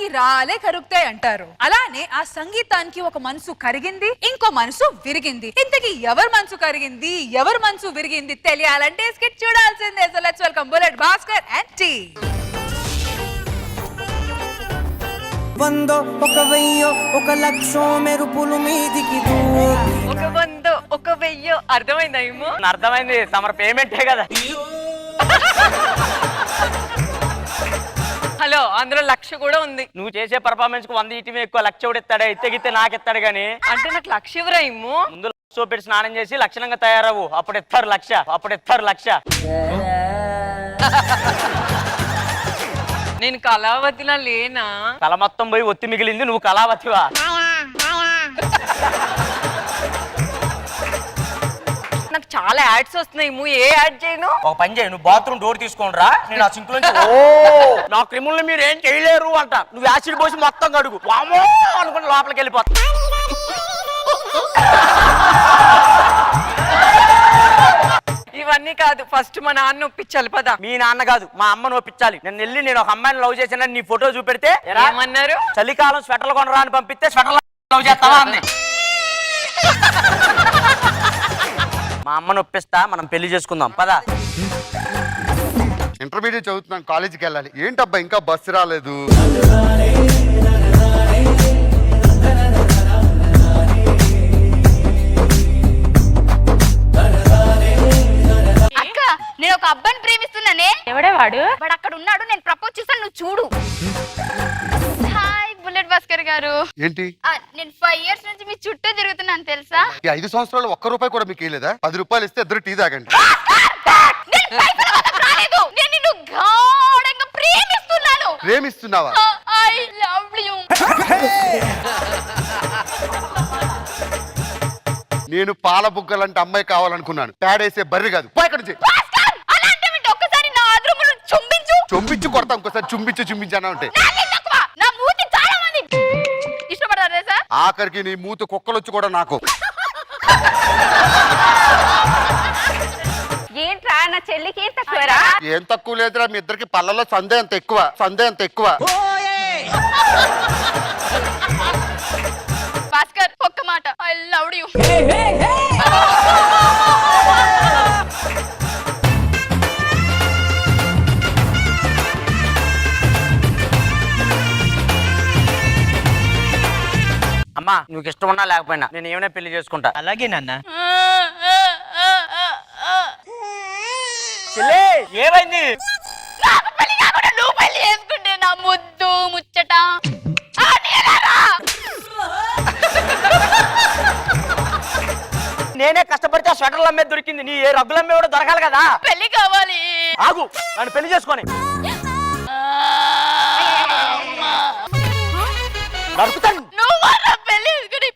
సంగీతానికి రాలే కరుగుతాయి అంటారు. అలానే ఆ సంగీతానికి ఒక మనసు కరిగింది, ఇంకో మనసు విరిగింది. ఇంతకీ ఎవరి మనసు కరిగింది, ఎవరి మనసు విరిగింది తెలియాలంటే స్కిట్ చూడాల్సిందే. So let's welcome bullet Bhaskar and టీ. వందో ఒక వెయ్యో ఒక లక్షో మెరుపులు మీదికి ఒక వందో ఒక వెయ్యో అర్థమైందా? ఏమో అర్థమైంది, తమరు పేమెంటే కదా. హలో, అందులో లక్ష కూడా ఉంది. నువ్వు చేసే పర్ఫార్మెన్స్ కు 100 ఇటీవే ఎక్కువ. లక్ష కూడా ఇస్తాడే, ఇత్తగితే నాకు ఇస్తాడు గానీ. అంటే నాకు లక్ష ఇవ్వరా? ఏమో ముందు లక్ష పెట్టి స్నానం చేసి లక్షణంగా తయారవు, అప్పుడు ఇస్తారు లక్ష, అప్పుడు ఇస్తారు లక్ష. నేను కళావతిలా లేనా? కళ మొత్తం పోయి ఒత్తి మిగిలింది, నువ్వు కళావతివా? నాకు చాలా యాడ్స్ వస్తున్నాయి. ఏ యాడ్ చేయను? ఒక పని చేయి, నువ్వు బాత్రూమ్ డోర్ తీసుకొని రా, నేను ఆ సింక్ నుంచి నా క్రిములు మీరు ఏం చేయలేరు అంట. నువ్వు యాసిడ్ పోసి మొత్తం కడుగు, వామో అనుకుంటే లోపలికి వెళ్ళిపోతా. ఇవన్నీ కాదు, ఫస్ట్ మా నాన్న ఒప్పించాలి. పద. మీ నాన్న కాదు, మా అమ్మను ఒప్పించాలి. నేను ఒక అమ్మాయిని లవ్ చేసిన నీ ఫోటో చూపెడితే ఏమన్నారు? చలికాలం స్వెటర్లు కొనరా అని పంపిస్తే స్వెటర్లు లవ్ చేస్తావా అంది. మా అమ్మను ఒప్పిస్తా, మనం పెళ్లి చేసుకుందాం పదా. ఇంటర్మీడియట్ చదువుతున్నాను, కాలేజీకి వెళ్ళాలి. ఏంటబ్బా ఇంకా బస్సు రాలేదు? అక్క, నేను ఒక అబ్బాయిని ప్రేమిస్తున్నానే. ఎవడే వాడు? వాడు అక్కడ ఉన్నాడు, నేను ప్రపోజ్ చేస్తాను, నువ్వు చూడు. హాయ్ బుల్లెట్ భాస్కర్ గారు. ఏంటి? నేను 5 years నుంచి మీ చుట్టూ తిరుగుతున్నాను తెలుసా? ఈ 5 సంవత్సరాలు ఒక్క రూపాయి కూడా మీకు లేదా? 10 రూపాయలు ఇస్తే ఇద్దరు టీ తాగండి. నేను పైసల కోసం రాలేదు. నేను నిన్ను గాఢంగా ప్రేమిస్తున్నాను. ప్రేమిస్తున్నావా? I love you. నేను పాల బుగ్గలంటే అమ్మాయి కావాలనుకున్నాను, పేడేసే బర్రి కాదు. పో ఇక్కడి నుంచి. భాస్కర్, అలాంటివి ఒక్కసారి నా అదురుమును చుంబించు. చొంపించి కొడతా, ఇంకోసారి చుంపించి అన్నా ఉంటే. నా మూతి చాలా మంది ఇష్టపడతారు సార్. ఆఖరికి నీ మూతి కుక్కలు వచ్చి కూడా నాకు. ఏంట్రా నా చెల్లికి ఏం తక్కువరా? ఏం తక్కువ లేదురా, మీ ఇద్దరికి పళ్ళలో సందే అంత ఎక్కువ. భాస్కర్, ఒక్క మాట, ఐ లవ్ యు. అమ్మా, నువ్వు ఇష్టం ఉన్నా లేకపోయినా నేను ఏమైనా పెళ్లి చేసుకుంటా. అలాగే నాన్న. ఏమైంది? నాకు పెళ్లి కాకుండా నువ్వు పెళ్లి చేసుకుంటే నా ముద్దు ముచ్చట. నేనే కష్టపడితే ఆ స్వెటర్లు అమ్మే దొరికింది, నీ ఏ రగ్గులు అమ్మే కూడా దొరకాలి కదా. పెళ్లి కావాలి. ఆగు, నన్ను పెళ్లి చేసుకొని నరుకుతాను. నువ్వు పెళ్లి చేసుకుని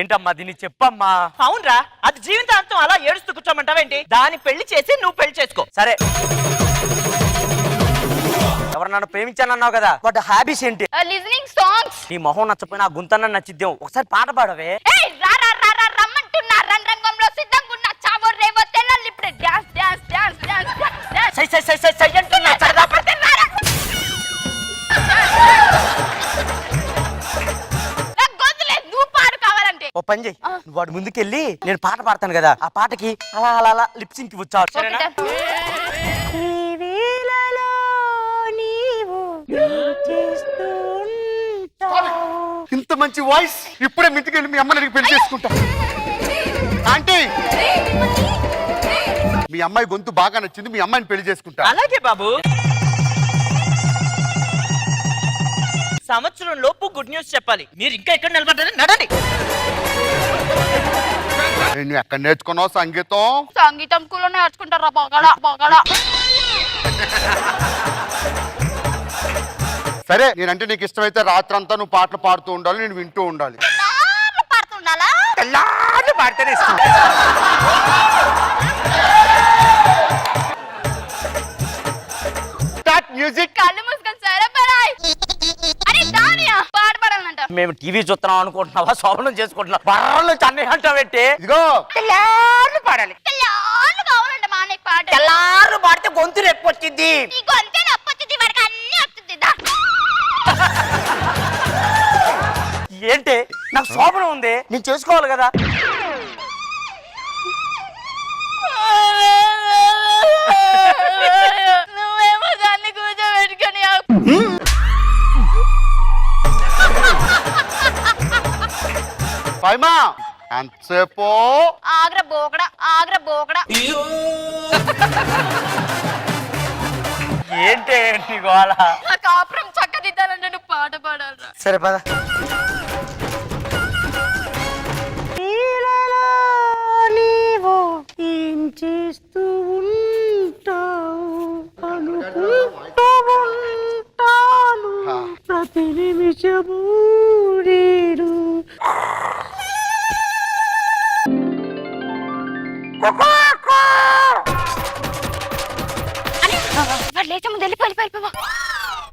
ఏంటమ్మా దీన్ని చెప్పమ్మా. అవునరా, అది జీవితాంతం అలా ఏడుస్తూ కూర్చోమంటావేంటి? దాన్ని పెళ్లి చేసి నువ్వు పెళ్లి చేసుకో. సరే, ఎవరు నన్ను ప్రేమించానన్నావు కదా, వాటి హ్యాబీస్ ఏంటి? Listening songs. నీ మొహం నచ్చపోయినా ఆ గుంతన్న నచ్చిద్దాం. ఒకసారి పాట పాడవే. ఏయ్ రా రా రా రా రమ్మంటున్నా, రంగంలో సిద్ధంగా ఉన్నా, చావో రేవో తెల్లాలి ఇప్పుడే. Dance dance dance dance dance. సై సై సై సై సై అంటున్నా. సరదా పడితే రారా. నాకు గొంతులేదు, నువ్వు పాడు కావాలంటే. ఓ పని చెయ్యి, నువ్వు వాడు ముందుకెళ్ళి నేను పాట పాడతాను కదా, ఆ పాటకి అలా అలా అలా లిప్సింగ్ వచ్చావు. సరేనా? ఇంత మంచి వాయిస్, ఇప్పుడే మింటికెళ్ళి మీ అమ్మని పెళ్లి చేసుకుంటా. ఆంటీ, మీ అమ్మాయి గొంతు బాగా నచ్చింది, మీ అమ్మాయిని పెళ్లి చేసుకుంటా. అలాగే బాబు. సంవత్సరం లోపు గుడ్ న్యూస్ చెప్పాలి. మీరు ఇంకా ఎక్కడ నిలబడ్డారు? నడండి. నేను ఎక్కడ నేర్చుకున్నావు సంగీతం? సంగీతం స్కూల్లో నేర్చుకుంటారా? బాగా. సరే, నేనంటే నీకు ఇష్టమైతే రాత్రంతా నువ్వు పాటలు పాడుతూ ఉండాలి, నేను వింటూ ఉండాలి. పాడుతుండాలా? తెల్లారి పాడితేనే ఇష్టం. Start music. కళ్ళు మూసుకొని సరే పడాయి. అరే దానియా పాట పాడాలంట. మేము టీవీ చూస్తున్నాం అనుకుంటున్నావా, శోభనం చేసుకుంటున్నాం, బర్రలు చన్నీ అంటావేంటి? ఇదిగో తెల్లార్లు పాడాలి. తెల్లార్లు కావాలంట మా అన్నయ్య పాట. తెల్లార్లు పాడితే గొంతు నొప్పి వచ్చింది. నీకు అంతే నొప్పి వచ్చింది, వాడికి అన్ని వస్తుంది దా. ఏంటి నాకు శోభనం ఉంది, నేను చేసుకోవాలి కదా. నువ్వేమో దాన్ని కూర్చోబెట్టుకొని పైమా ఎంతసేపు ఆగ్ర బోకడా ఏంటి నీ గోళ? నా కాపురం చక్కదిద్దాలంటే నువ్వు పాట పాడాలి. సరే పద. నీవు ఏం చేస్తూ ఉంటావు అనుకుంటూ ఉంటాను ప్రతి నిమిషము నేను. వాడు లేచే ముందు వెళ్ళిపో.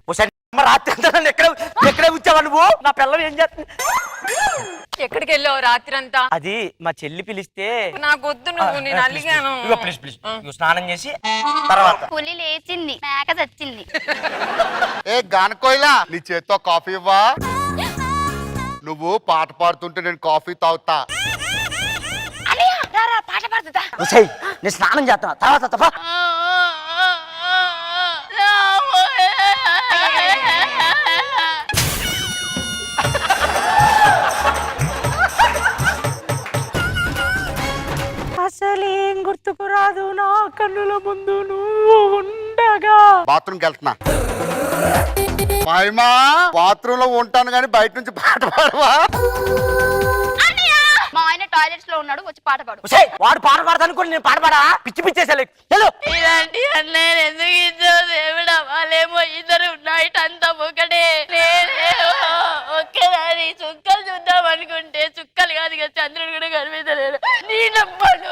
ఒకసారి రాత్రి అంతా నన్ను ఎక్కడే ఉంచావా నువ్వు? నా పిల్లలు ఏం చేస్తుంది? ఎక్కడికి వెళ్ళావు రాత్రి అంతా? అది మా చెల్లి పిలిస్తే నాకు వద్దు, నువ్వు నేను అలిగాను. ప్లీజ్ స్నానం చేసి తర్వాత. పులి లేచింది, మేక చచ్చింది. ఏ గానకోయిలా నీ చేత్తో కాఫీ ఇవ్వా? నువ్వు పాట పాడుతుంటే నేను కాఫీ తాగుతా. అన్నయ్య, రా పాట పాడుతుందా? నేను స్నానం చేస్తాను తర్వాత తప్ప. అసలేం గుర్తుకు రాదు నా కన్నుల ముందు నువ్వు ఉండగా. బాత్రూమ్కి వెళ్తున్నా. పైమా బాత్రూమ్ లో ఉంటాను కానీ బయట నుంచి పాట పాడవా? మా ఆయన టాయిలెట్స్ లో ఉన్నాడు, వచ్చి పాట పాడు. వాడు పాట పాడతాను కూడా నేను పాట పాడా? పిచ్చి పిచ్చేసాలి. ఇలాంటి అన్నయ్య ఎందుకు ఇచ్చావు దేవుడా? వాళ్ళేమో ఇద్దరు నైట్ అంతా ఒకటే, నేనేమో ఒక్కదాని చుక్కలు చూద్దాం అనుకుంటే చుక్కలు కాదు కదా, చంద్రుడు కూడా కనిపించలేడు. నీ నమ్మడు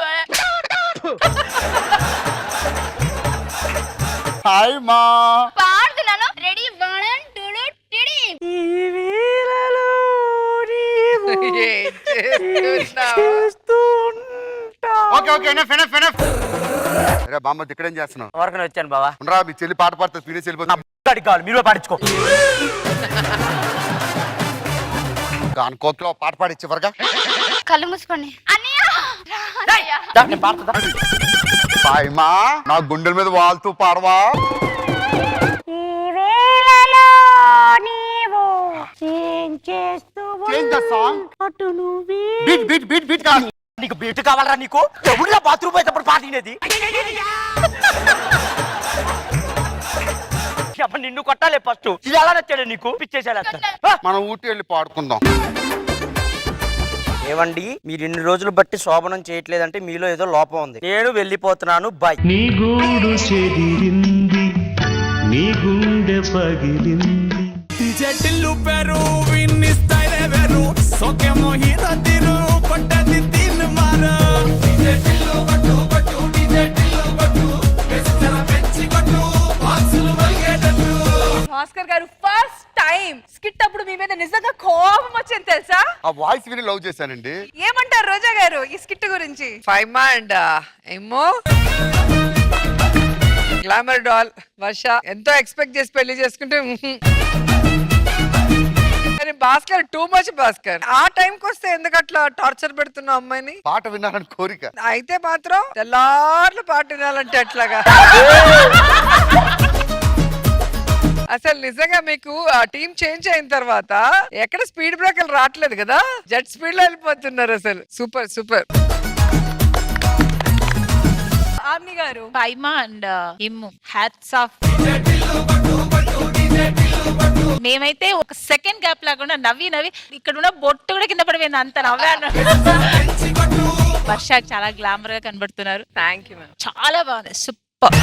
హాయ్ మా పాడుతున్నాను. రెడీ 1 2 3. ఈ వేళలో నీవు చేస్తూ ఉంటావు. Okay okay enough enough enough. అరే బామ్మ ఇక్కడేం చేస్తున్నావు? ఎవరికైనా వచ్చాను బావా. ఉండరా మీ చెల్లి పాట పాడుతుంది, పీనేసి వెళ్ళిపోతున్నా. అడిగి కావాలి, మీరు పాడించుకో. గానుకోకిలో పాట పాడిచ్చి వరగా. కళ్ళు మూసుకోండి అన్నయ్య. నేను పాడుతుందా? పైమా నా గుండెల మీద వాళ్తూ పాడవా? ఈ వేళలో నీవు ఏం చేస్తూ Change the song. అటు నువ్వే. బీట్ బీట్ బీట్ బీట్ కా. నీకు బీట్ కావాలరా? నీకు ఎవరిలో బాత్రూమ్ పోయేటప్పుడు పాట వినేది? నిన్ను కొట్టాలి ఫస్ట్. ఇది ఎలా నచ్చాడు నీకు? పిచ్చేసాడు. మనం ఊటీ వెళ్ళి పాడుకుందాం. ఏవండి, మీరు ఇన్ని రోజులు బట్టి శోభనం చేయట్లేదంటే మీలో ఏదో లోపం ఉంది. నేను వెళ్ళిపోతున్నాను, బాయ్. నీ గూడు చెదిరింది, నీ గుండె పగిలింది. చెట్టిల్లు పెరు విన్నిస్తాయిలే వెరు సోకే మోహిత తిరు కొట్టది తిన్ మారు. చెట్టిల్లు కొట్టు కొట్టు చెట్టిల్లు కొట్టు వెచ్చన పెంచి కొట్టు బాక్సులు మల్గేటట్టు. భాస్కర్ గారు ఫస్ట్ టైం స్కిట్ అప్పుడు మీ మీద నిజంగా కోపం వచ్చింది తెలుసా? ఆ వాయిస్ విని లవ్ చేశానండి. ఏమంటారు రోజా గారు ఈ స్కిట్ గురించి? ఫైమా అండ్ ఏమో గ్లామర్ డాల్ వర్ష ఎంతో ఎక్స్పెక్ట్ చేసి పెళ్లి చేసుకుంటే కానీ భాస్కర్ టూ మచ్. భాస్కర్ ఆ టైంకి వస్తే ఎందుకు అట్లా టార్చర్ పెడుతున్నావు అమ్మాయిని? పాట వినాలని కోరిక. అయితే మాత్రం తెల్లార్లు పాట వినాలంటే ఎట్లాగా? అసలు నిజంగా మీకు ఆ టీం చేంజ్ అయిన తర్వాత ఎక్కడ స్పీడ్ బ్రేకర్లు రావట్లేదు కదా, జెట్ స్పీడ్ లో వెళ్ళిపోతున్నారు. అసలు సూపర్ సూపర్. ఆమ్ని గారు పైమా అండ్ ఇమ్ము హ్యాట్స్ ఆఫ్. మేమైతే ఒక సెకండ్ గ్యాప్ లేకుండా నవ్వి ఇక్కడ ఉన్న బొట్టు కూడా కింద పడిపోయింది, అంత నవ్వాను. వర్ష చాలా గ్లామర్ గా కనబడుతున్నారు. Thank you ma'am. చాలా బాగుంది, సూపర్.